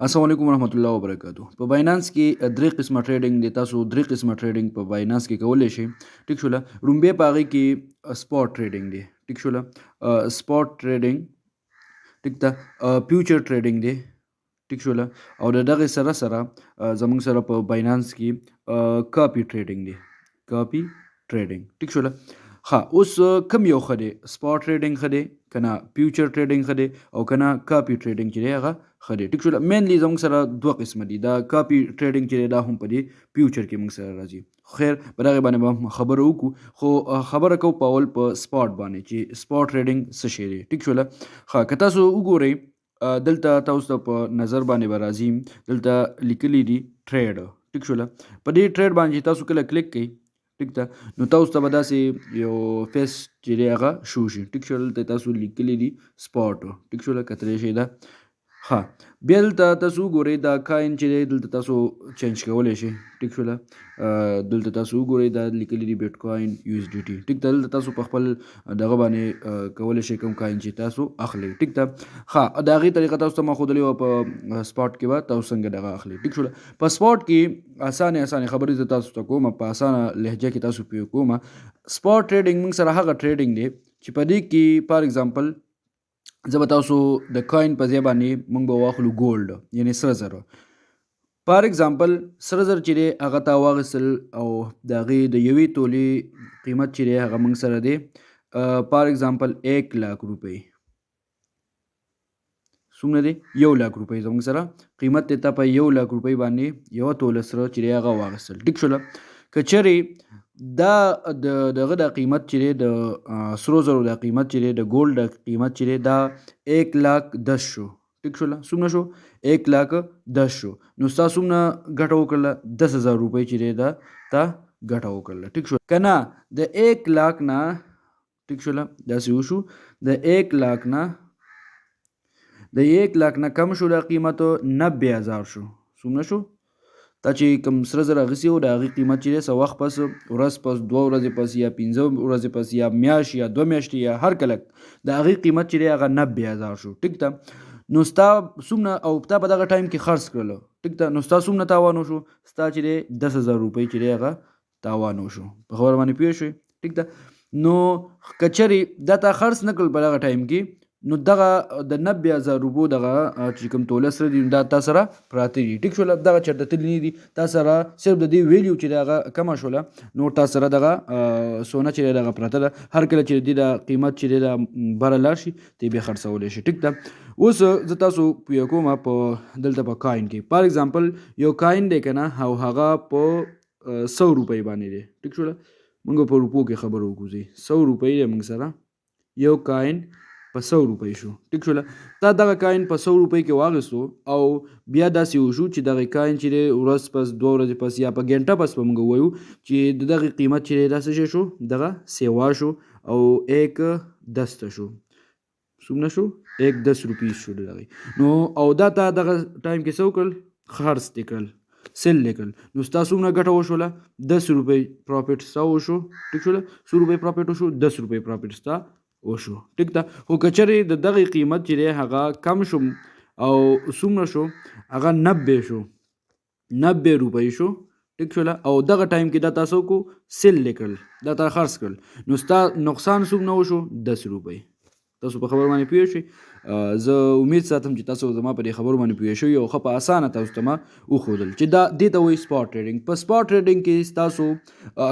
السلام علیکم ورحمۃ اللہ وبرکاتہ. په باینانس کې درې قسمه ټریډینګ دی. تاسو درې قسمه ټریډینګ په باینانس کې کولی شئ. ټیک شوله. لومبی په هغې کې سپاٹ ټریډینګ دی. ټیک شوله. سپاٹ ټریډینګ ټیک ده. فیوچر ټریډینګ دی. ټیک شوله. او د دغې سره سره زموږ سره په باینانس کې کاپي ټریډینګ دی. کاپي ټریډینګ ټیک شوله. ها اوس کوم یو ښه دی؟ سپاٹ ټریډینګ ښه دی که نه فیوچر ټریډینګ ښه دی او که نه کاپي ټریډینګ چې دی هغه ښه دی. ټیک شوله. مینلی زموږ سره دوه قسمه دي. دا کاپي ټریډینګ چې دی دا هم په دې فیوچر کې موږ سره راځي. خیر په دغې باندې به خبره وکړو، خو خبره کوو په اول په سپاٹ باندې چې سپاٹ ټریډینګ څه شی دی. ټیک شوله. ښه که تاسو وګورئ دلته تاسو ته په نظر باندې به راځي، دلته لیکلی دي ټریډ. ټیک شوله. په دې ټریډ باندې چې تاسو کله کلیک کوئ ټیک ده، نو تاسو ته به داسې یو فیس چې دی هغه شو شي. ټیک شوله. دلته تاسو لیکلی دي سپاټ. ټیک شوله. کتلی شئ ده. ها بیا دلته تاسو وګورئ دا کاین چې دی دلته تاسو چینج کولی شئ. ټیک شوله. دلته تاسو وګورئ دا لیکلی دي بیټ کوین یو اس ډي ټي. ټیک ده. دلته تاسو په خپل دغه باندې کولی شئ کوم کاین چې تاسو اخلئ. ټیک ده. ښه د هغې طریقه تاسو ته ما ښودلې وه په سپاټ کې به تاسو څنګه دغه اخلئ. ټیک شوله. په سپاټ کې اسانې خبرې زه تاسو ته کوم، په اسانه لهجه کې تاسو پرې کوم. سپاټ ټریډینګ موږ سره هغه ټریډینګ دی چې په دې کې فار اگزامپل زه به تاسو د کوین په ځای باندې موږ به واخلو ګولډ، یعنې سره زر. فار اگزامپل سره زر چې دی هغه تا واخیستل او د هغې د یوې تولې قیمت چې دی هغه موږ سره دی فار اگزامپل 1,00,000 روپۍ. څومره دی؟ 1,00,000 روپۍ زموږ سره قیمت دی. تا په 1,00,000 روپۍ باندې یوه توله سره چې دی هغه واخیستل. ټیک شوله. که چېرې دا دغه د قیمت چې دی د سرو زرو د قیمت چې دی د ګولډ د قیمت چې دی دا 1,10,000 شو. ټیک شوله. څومره شو؟ 1,10,000 شو. نو ستا څومره ګټه وکړله؟ 10,000 روپۍ چې دی دا تا ګټه وکړله. ټیک شوله. که نه د 1,00,000 نه ټیک شوله داسې وشو د 1,00,000 نه کم شو دا قیمت 90,000 شو. څومره شو؟ تا چې کوم سره زر اخیستي وو د هغې قیمت چې دی څه وخت پس، ورځ پس، 2 ورځې پس، یا 15 ورځې پس، یا میاشت، یا 2 میاشتې، یا هر کله د هغې قیمت چې دی هغه 90,000 شو. ټیک ده. نو ستا څومره او تا په دغه ټایم کې خرڅ کړله. ټیک ده. نو ستا څومره تاوان وشو؟ ستا چې دی 10,000 روپۍ چې دی هغه تاوان وشو. په خبره باندې پوه شوې؟ ټیک ده. نو که چېرې دا تا خرڅ نه کړل په دغه ټایم کې، نو دغه د 90,000 روپو دغه چې کوم توله سره دي دا تا سره پراته دي. ټیک شوله. دغه چېرته تللي نه دي. تا سره صرف د دې ویلیو چې د هغه کمه شوله، نو تا سره دغه سونه چې دی دغه پراته ده. هر کله چې د دې د قیمت چې دی دا بره لاړ شي ته یې بیا خرڅولی شي. ټیک ده. اوس زه تاسو پوه کوم په دلته په کاین کې فار اگزامپل یو کاین دی که نه، او هغه په 100 روپۍ باندې دی. ټیک شوله. موږ په روپو کې خبره وکړو. 100 روپۍ دی موږ سره یو کاین په 100 روپۍ شو. ټیک شوله. تا دغه کاین په 100 روپۍ کې واخیستو او بیا داسې وشو چې دغه کاین چې دی ورځ پس، 2 ورځې پس، یا په ګنټه پس به موږ ووایو چې د دغې قیمت چې دی دا څه شی شو؟ دغه سیوا شو او 1,10 ته شو. څومره شو؟ 1,10 روپۍ شو د دغې. نو او دا تا دغه ټایم کې څه وکړل؟ خرڅ دې کړل، سیل دې کړل. نو ستا څومره ګټه وشوله؟ 10 روپۍ پرافټ ستا وشو. ټیک شوله. 100 روپۍ پرافټ وشو، 10 روپۍ پرافټ ستا وشو. ټیک ده. خو که چېرې د دغې قیمت چې دی هغه کم شو او څومره شو؟ هغه 90 شو. 90 روپۍ شو. ټیک شوله. او دغه ټایم کې دا تاسو کو سیل دې کړل، دا تا خرڅ کړل. نو ستا نقصان څومره وشو؟ 10 روپۍ. تاسو په خبر باندې پوه شئ؟ زه امید ساتم چې تاسو زما په دې خبرو باندې پوه شئ او ښه په اسانه تاسو ته ما وښودل چې دا دې ته وایي سپاټ ټریډینګ. په سپاټ ټریډینګ کې ستاسو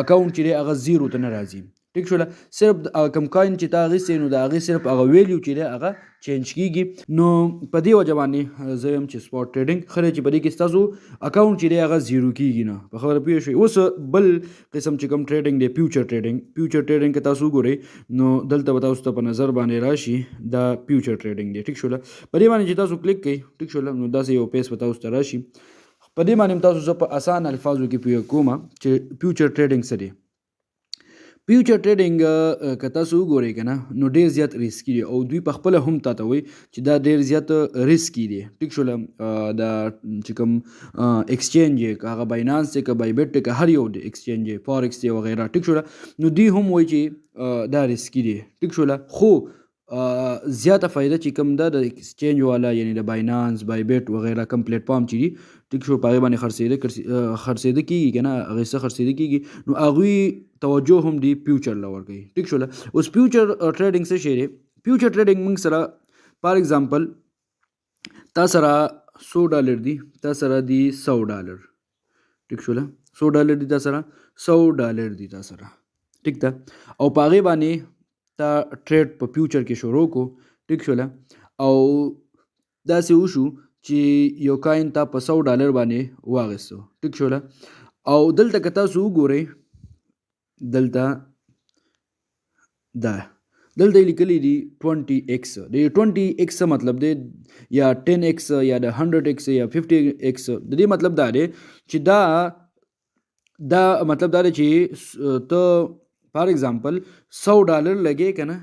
اکاونټ چې دی هغه 0 ته نه راځي. ټیک شوله. صرف کوم کاین چې تا اخیستی نو د هغې صرف هغه ویلیو چې دی هغه چینج کېږي. نو په دې وجه باندې زه یم چې سپاټ ټریډینګ ښه دی چې په دې کې ستاسو اکاونټ چې دی هغه 0 کېږي نه. په خبره پوه شئ؟ اوس بل قسم چې کوم ټریډینګ دی فیوچر ټریډینګ. فیوچر ټریډینګ که تاسو وګورئ نو دلته به تاسو ته په نظر باندې راشي دا فیوچر ټریډینګ دی. ټیک شوله. په دې باندې چې تاسو کلیک کوئ ټیک شوله نو داسې یو پیج به تاسو ته راشي. په دې باندې تاسو زه په اسان الفاظو کې پوه کوم چې فیوچر ټریډینګ څه دی. فیوچر ټریډینګ که تاسو وګورئ که نه نو ډېر زیات ریسکي دی او دوی په خپله هم تا ته وایي چې دا ډېر زیات ریسکي دی. ټیک شوله. دا چې کوم ایکسچینج یې که هغه باینانس دی که بایبټ دی که هر یو دی ایکسچینج یې فارکس دی وغیره. ټیک شوله. نو دوی هم وایي چې دا ریسکي دی. ټیک شوله. خو زیاته فایده چې کوم ده د ایکسچینج والا یعنی د باینانس بایبیټ وغیرہ کوم پلیټ فارم چې دي ټیک شو په هغې باندې خرڅېده کېږي که نه هغې څه خرڅېده کېږي نو هغوی توجه هم دي فیوچر له ورکوي ټیک شوله. اوس فیوچر ټریډینګ څه شی دی؟ فیوچر ټریډینګ موږ سره فار اگزامپل تا سره $100 دي، تا سره دي $100 ټیک شوله. $100 دي تا سره، $100 دي تا سره ټیک ده. او په هغې باندې تا ټریډ په فیوچر کې شروع کو ټیک شوله. او داسې وشو چې یو کاین تا په $100 باندې واغېستو ټیک شوله. او دلته که تاسو وګورئ دلته دلته یې لیکلی دي 20x. د 20x مطلب دی یا 10x یا د 100x یا 50x. د دې مطلب دا دی چې دا مطلب دا دی چې ته فار اگزامپل $100 لګې که نه،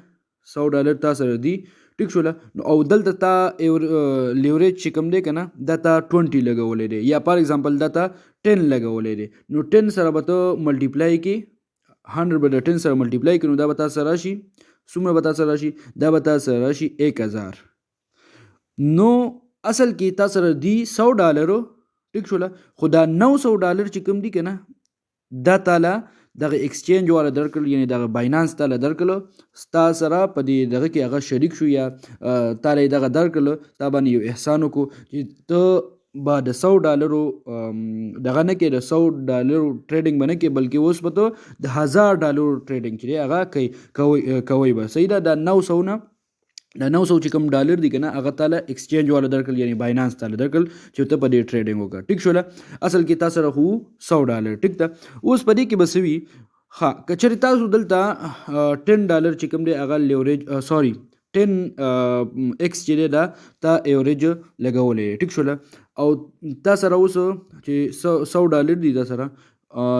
$100 تا سره دي ټیک شوله. او دلته تا لیوریج چې کوم دی که نه دا تا 20 لګولی دی یا فار اگزامپل دا تا 10 لګولی دی. نو 10 سره به ته ملټیپلای کې 100 به د 10 سره ملټیپلای کې نو دا به تا سره راشي څومره به تا سره راشي؟ دا به تا سره راشي 1000. نو اصل کې تا سره دي $100 ټیک شوله. خو دا $900 چې کوم دي که نه دا تاله دغه ایکسچینج والا درکړل یعنی دغه باینانس تاله درکړل ستا سره په دې دغه کې هغه شریک شو یا تاله دغه درکړل تا باندې یو احسان وکړو چې ته به د $100 دغه نه کې د $100 ټریډینګ به نه کې بلکې اوس به ته د $1000 ټریډینګ چې دی هغه کوئ به صحیح ده. دا 900 نه دا 900 چې کوم ډالر دي که نه هغه تاله ایکسچینج والا درکړل یعنی باینانس تاله درکړل چې ته په دې ټریډینګ وکړه ټیک شوله. اصل کې تا سره خو $100 ټیک ده. اوس په دې کې به څه وي؟ ښه که چېرې تاسو دلته $10 چې کوم دی هغه لیوریج 10x چې دی دا تا ایوریج لګولی ټیک شوله. او تا سره اوس چې $100 دي تا سره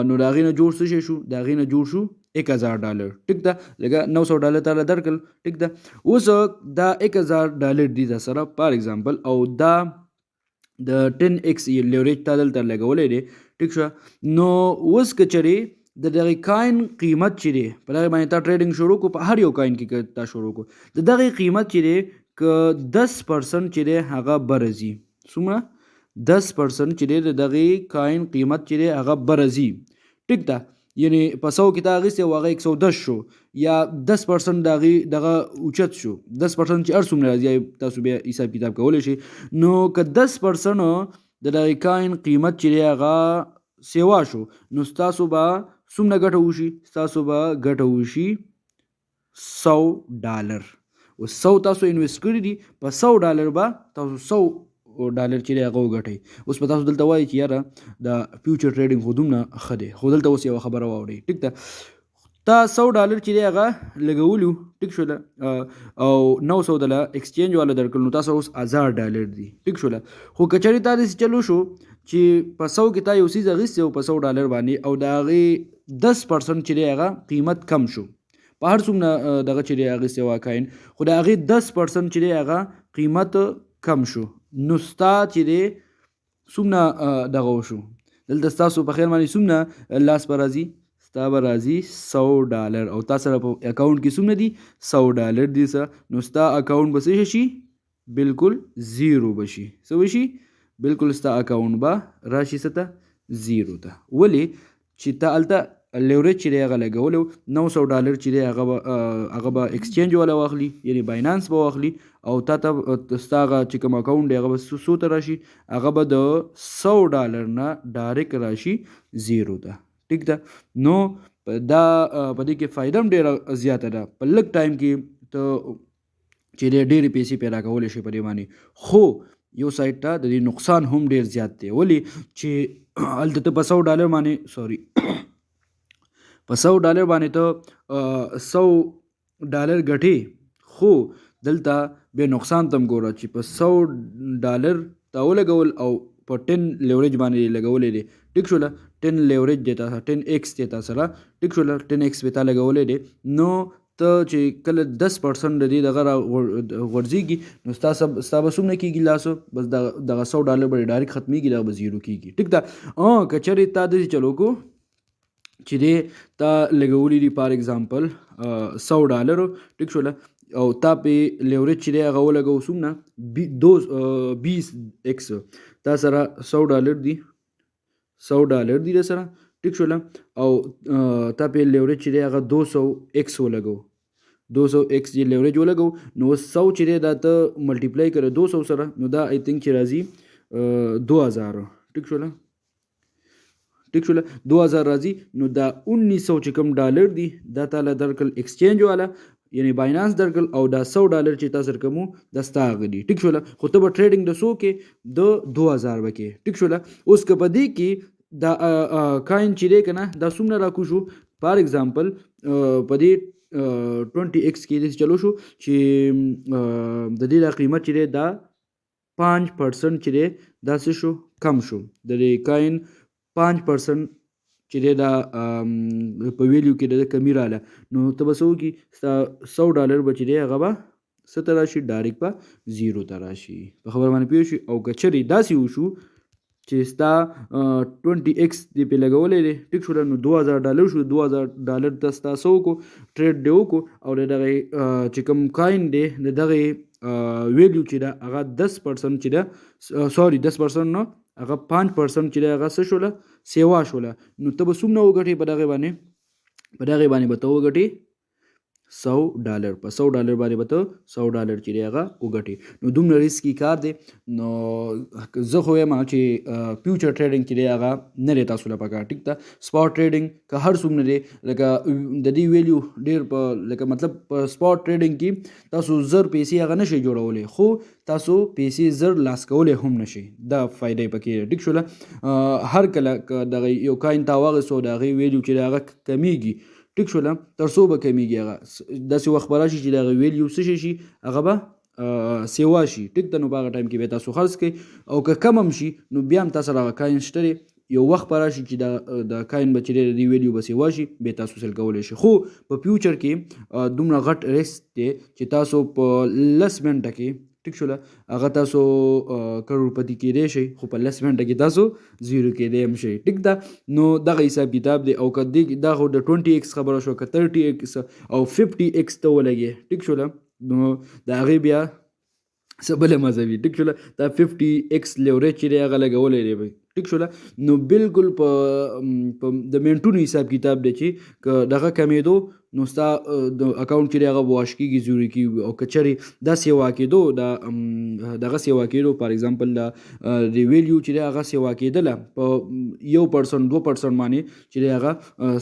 نو د هغې نه جوړ څه شی شو؟ د هغې نه جوړ شو $1000 ټیک ده. لکه $900 تعالی درکړل ټیک ده. اوس دا $1000 دي تا سره فار اگزامپل او دا د 10x لیوریج تا دلته لګولی دی ټیک شوه. نو اوس که چېرې د دغې کاین قیمت چې دی په دغې باندې تا ټریډینګ شروع کړو په هر یو کاین کې تا شروع کړو د دغې قیمت چې دی که 10% چې دی هغه بره ځي څومره 10% چې دی د دغې کاین قیمت چې دی هغه بره ځي ټیک ده. یعنی په 100 کې تا اخیستی او هغه 110 شو یا 10% د هغې دغه اوچت شو 10% چې هر څومره راځي تاسو بیا حساب کتاب کولی شئ. نو که 10% د دغې کاین قیمت چې دی هغه سیوا شو نو ستاسو به څومره ګټه وشي؟ ستاسو به ګټه وشي $100. اوس 100 تاسو انویسټ کړي دي په $100 به تاسو $100 چې دی هغه وګټئ. اوس په تاسو دلته وایي چې یاره د فیوچر ټریډینګ خو دومره ښه دی خو دلته اوس یوه خبره واورئ ټیک ده. تا $100 چې دی هغه لګولي ټیک شوله او $900 ایکسچینج والا درکړل نو تاسو اوس $1000 دي ټیک شوله. خو که چېرې تا داسې چلو شو چې په 100 کې تا یو څیز اخیستی او په $100 باندې او د هغې 10% چې دی هغه قیمت کم شو په هر څومره دغه چې دی اخیستی وه کاین خو د هغې 10% چې دی هغه قیمت کم شو نو ستا چې دی څومره دغه وشو دلته ستاسو په خیر باندې څومره لاس به راځي؟ ستا به راځي $100 او تا سره په اکاونټ کې څومره دي؟ $100 دي نو ستا اکاونټ به څه شي؟ بالکل زیرو به شي. څه به شي؟ بالکل ستا اکاونټ به راشي څه ته؟ زیرو ته. ولې؟ چې تا هلته لیوریج چې دی هغه لګولی $900 چې دی هغه به ایکسچینج والا واخلي یعنی باینانس به واخلي او تا ته ستا هغه چې کوم اکاونټ دی هغه به څو ته راشي؟ هغه به د $100 نه ډایرکټ راشي زیرو ته ټیک ده. نو دا په دې کې فایده هم ډېره زیاته ده. په لږ ټایم کې ته چې دی ډېرې پیسې پیدا کولی شي په دې باندې. خو یو سایډ ته د دې نقصان هم ډېر زیات دی. ولې؟ چې هلته ته په $100 باندې په $100 باندې ته $100 ګټې خو دلته بیا نقصان ته هم ګوره چې په $100 تا ولګول او په 10 لیوریج باندې لګولی دی ټیک شوله. 10 لیوریج دی تا سره 10x دی تا سره ټیک شوله 10x به تا لګولی دی. نو ته چې کله 10% د دې دغه غورځېږي نو ستا به څومره کېږي لاسو بس دغه $100 به ډایرکټ ختمېږي دغه به زیرو کېږي ټیک ده. که چېرې تا داسې چلو کو چې دی تا لګولی دي فار اگزامپل $100 ټیک شوله او تا په لیوریج چې دی هغه ولګو څومره 20x تا سره $100 دی $100 دی در سره ټیک شول او تا په لیوریج چې دی هغه 200x ولګو 200x دی لیوریج ولګو نو 100 چې دی دا ته ملټیپلای کړه 200 سره نو دا آی تھنک چې راځي 2000 ټیک شول 2000 راځي نو دا 1900 چې کوم ډالر دی دا تعالی درکل ایکسچینج والا یعنی باینانس درکل او دا $100 چې تاسو کوم د ستاغ دي ټیک شول خو ته به ټریډینګ د سو کې د 2000 وکې ټیک شول اوس که په دې کې دا کاین چې دی کنه دا څومره راکو شو فار ایگزامپل په دې 20x کې دې چلو شو چې د دې قیمت چې دی دا 5% چې دی دا څه شو کم شو د دې کاین 5% چې دا په ویلیو کې د کمی رااله نو ته به څه وکړي ستا $100 به چې دی هغه به څه ته راشي ډایرکټ په 0 ته راشي په خبره باندې پوه شي او که چېرې داسې وشو چې ستا 20x دی پې لګولی دی ټیک شول نو $2000 شو $2000 ته ستا څه وکړو ټریډ دی وکړو او د دغې چې کوم کاین دی د دغې ویلیو چې ده هغه 10% چې ده سوري 10% نه هغه 5% چې ده هغه څه شوله سیوا شوله نو ته به څومره وګټې په دغې باندې به ته وګټې $100 په $100 باندې به ته $100 چې دی هغه وګټې نو دومره ریسکي کار دی نو زه خو وایم چې فیوچر ټریډینګ چې دی هغه نه دی تاسو له پکار ټیک ده سپاټ ټریډینګ که هر څومره دی لکه د دې ویلیو ډېر په لکه مطلب په سپاټ ټریډینګ کې تاسو زر پیسې هغه نشئ جوړولی خو تاسو پیسې زر لاس کولی هم نشئ دا فایده پکې ټیک شوله هر کله که دغه یو کاین تا واغېستو د هغې ویلیو چې دی هغه کمیږي ټیک شوله تر څو به کمیږي هغه داسې وخت به راشي چې د هغې ویلیو څه شي هغه به سیوا شي ټیک ده نو په هغه ټایم کې به تاسو خرڅ کړئ او که کم هم شي نو بیا هم تاسو هغه کاین شته دی یو وخت به راشي چې د کاین به چې دی د دې ویلیو به سیوا شي بیا تاسو سیل کولی شي خو په فیوچر کې دومره غټ ریسک دی چې تاسو په 10 منټه کې ټیک شوله هغه تاسو کروڑپتی کېدی شئ خو په 10 منټه کې تاسو زیرو کېدی هم شئ ټیک ده نو دغه حساب کتاب دی او که دا خو د 20x خبره شوه که 30x او 50x ته ولګې ټیک شوله نو د هغې بیا څه بله مزه وي ټیک شوله دا 50x لیوریج چې دی هغه لګولی دی ټیک شوله نو بالکل په د منټونو حساب کتاب دی چې که دغه کمېدو نو ستا د اکاونټ چې دی هغه واش کېږي زیرو کېږي او که چېرې دا سیوا کېدو دغه سیوا کېدو فار ایگزامپل د ویلیو چې دی هغه سیوا کېدله په 1% 2% باندې چې دی هغه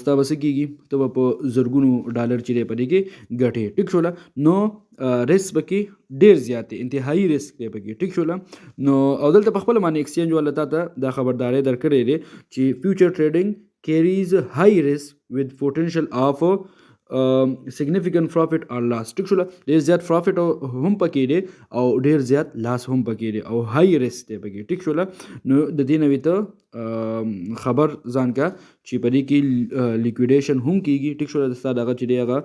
ستا به څه کېږي ته به په زرګونو ډالر چې دی په دې کې ګټې ټیک شوله نو ریسک پکې ډېر زیات دی انتهایي ریسک دی پکې ټیک شوله نو او دلته په خپله باندې ایکسچینج والا تا ته دا خبرداری درکړی دی چې فیوچر ټریډینګ carries high risk with potential of significant profit or loss ټیک شوله ډېر زیات پروفیټ هم پکې دی او ډېر زیات لاس هم پکې دی او هاي ریسک دی پکې ټیک شوله نو د دې نه وي ته خبر ځان کا چې په دې کې لیکویډیشن هم کېږي ټیک شوله ستا دغه چې دی هغه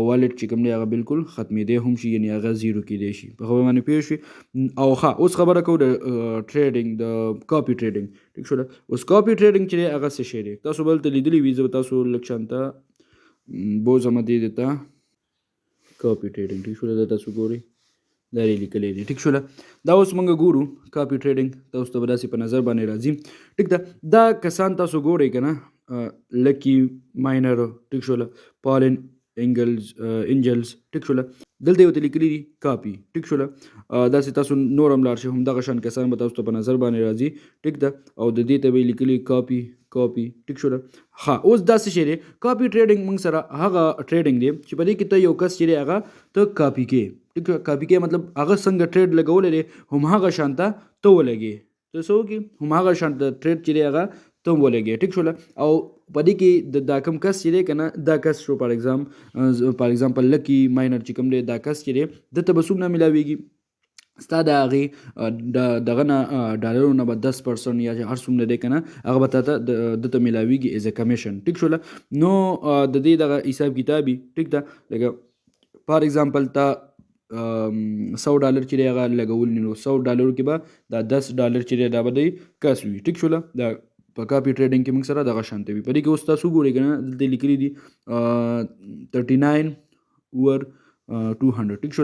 والټ چې کوم دی هغه بالکل ختمېدی هم شي یعنې هغه زیرو کېدی شي په خبره باندې پوه شوي او ښه اوس خبره کوو د ټریډینګ د کاپي ټریډینګ ټیک شوله اوس کاپي ټریډینګ چې دی هغه څه شی دی تاسو به دلته لیدلي وي زه به تاسو لږ شانته بوزم دې دیتا کاپي ټریډینګ ټیک شوله دا تاسو ګورئ دا یې لیکلی دی ټیک شوله دا اوس موږ ګورو کاپي ټریډینګ تاسو ته به داسې په نظر باندې راځي ټیک ده دا کسان تاسو ګورئ که نه لکی ماینر ټیک شوله پالن انجلز ټیک شوله دلته یې ورته لیکلي دي کاپي ټیک شوله داسې تاسو نور هم لاړ شئ همدغه شان کسان به تاسو ته په نظر باندې راځي ټیک ده او د دې ته به یې لیکلي کاپي ټیک شوله ښه اوس داسې شی دی کاپي ټریډینګ موږ سره هغه ټریډینګ دی چې په دې کې ته یو کس چې دی هغه ته کاپي کې ټیک کاپي کې مطلب هغه څنګه ټریډ لګولی دی همهغه شانته ته ولګې ته څه وکړې همهغه شانته ټریډ چې دی هغه ته هم ولګې ټیک شوله او په دې کې دا کوم کس چې دی که نه دا کس شو فار ایگزامپل لکی ماینر چې کوم دی دا کس چې دی دته به څومره میلاویږي ستا د هغې دغه نه ډالرو نه به 10% یا هر څومره دی که نه هغه به تا ته دته میلاویږي ایز ا کمیشن ټیک شوله نو د دې دغه حساب کتابي ټیک ده لکه فار ایگزامپل تا $100 چې دی هغه لګولي نو $100 کې به دا $10 چې دی دا به دی کس وي ټیک شوله دا په کاپي ټریډینګ کې موږ سره دغه شانته وي په دې کې اوس تاسو ګورئ که نه دلته لیکلي دي 39 over 200 ټیک شو.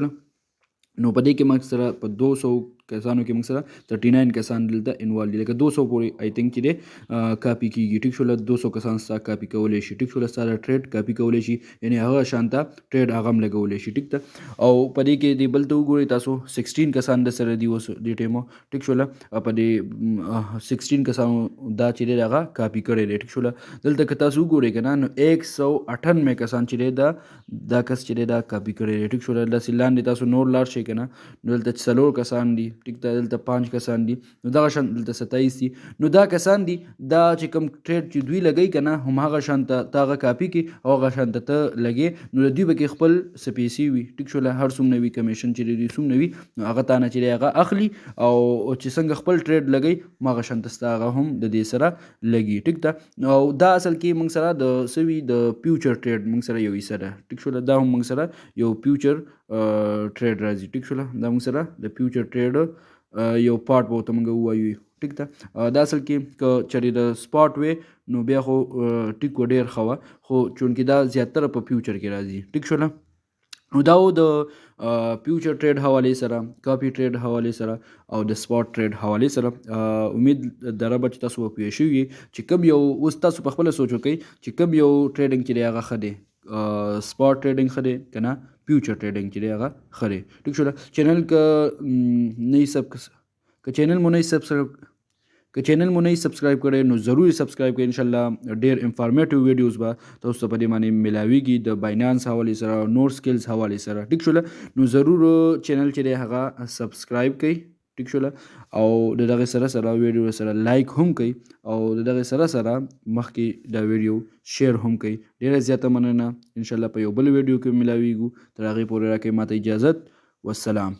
نو په دې کې موږ سره په 200 کسانو کې موږ سره 39 کسان دلته انوالو دي، لکه 200 پورې آی تھنک چې دی کاپي کیږي ټیک شو. 200 کسان ستا کاپي کولی شي ټیک شو، ستا ټریډ کاپي کولی شي، یعنی هغه شانته ټریډ هغه هم لګولی شي ټیک ته. او په دې کې دی بل ته وګورئ تاسو 16 کسان د سره دي اوس دې ټایمو ټیک شو. په دې 16 کسانو دا چې دی هغه کاپي کړی دی ټیک شو. دلته که تاسو وګورئ که نه نو 198 کسان چې دی دا کس چې دی دا کاپي کړی دی ټیک شو. داسې لاندې تاسو نور لاړ شئ که نه نو دلته 4 کسان دي ټیک ده، دلته 5 کسان دي، نو دغه شان دلته 27 دي. نو دا کسان دي دا چې کوم ټریډ چې دوی لګوي که نه هم هغه شان ته هغه کاپي کړي او هغه شان ته لګې، نو د دوی به کې خپل څه پیسې وي ټیک شو. هر څومره وي کمیشن چې دوی څومره وي نو هغه تا نه چې دی هغه اخلي، او چې څنګه خپل ټریډ لګوي هغه شان ته ستا هغه هم د دې سره لګي ټیک ده. او دا اصل کې موږ سره د څه وي د فیوچر ټریډ موږ سره یو حصه ده ټیک شو. دا هم موږ سره یو فیوچر ټریډ راځي ټیک شو. دا موږ سره د فیوچر ټریډ یو پارټ به ورته موږ ووایو ټیک ده. دا اصل کې که چېرې د سپاټ وې نو بیا خو ټیک و ډېر ښه وه، خو چونکې دا زیاتره په فیوچر کې راځي ټیک شو. نو دا و د فیوچر ټریډ حوالې سره، کاپي ټریډ حوالې سره او د سپاټ ټریډ حوالې سره. امید دره به چې تاسو به پوه شوي یې چې کوم یو اوس تاسو په خپله سوچ وکئ چې کوم یو ټریډنګ چې دی هغه ښه دی، سپاټ ټریډنګ ښه دی که نه فیوچر ټریډنګ چې دی هغه ښه دی ټیک شو. چینل که چینل مو نه سبسکرایب کړی نو ضروري سبسکرایب کړئ. انشاءالله ډېر انفارمیټیو ویډیوز به تاسو ته په دې باندې ملاویږي د باینانس حوالې سره، نور سکلز حوالې سره ټیک شو. نو ضرور چینل چې دی هغه سبسکرایب کړئ ټیک شو. او د دغه سره ویډیو سره لایک هم کوي او د دغه سره مخکې دا ویډیو شیر هم کوي. ډیره زیاته مننه. انشاءالله په یو بل ویډیو کې ملاویږو، تر هغې پورې راکړئ ماته اجازت. والسلام.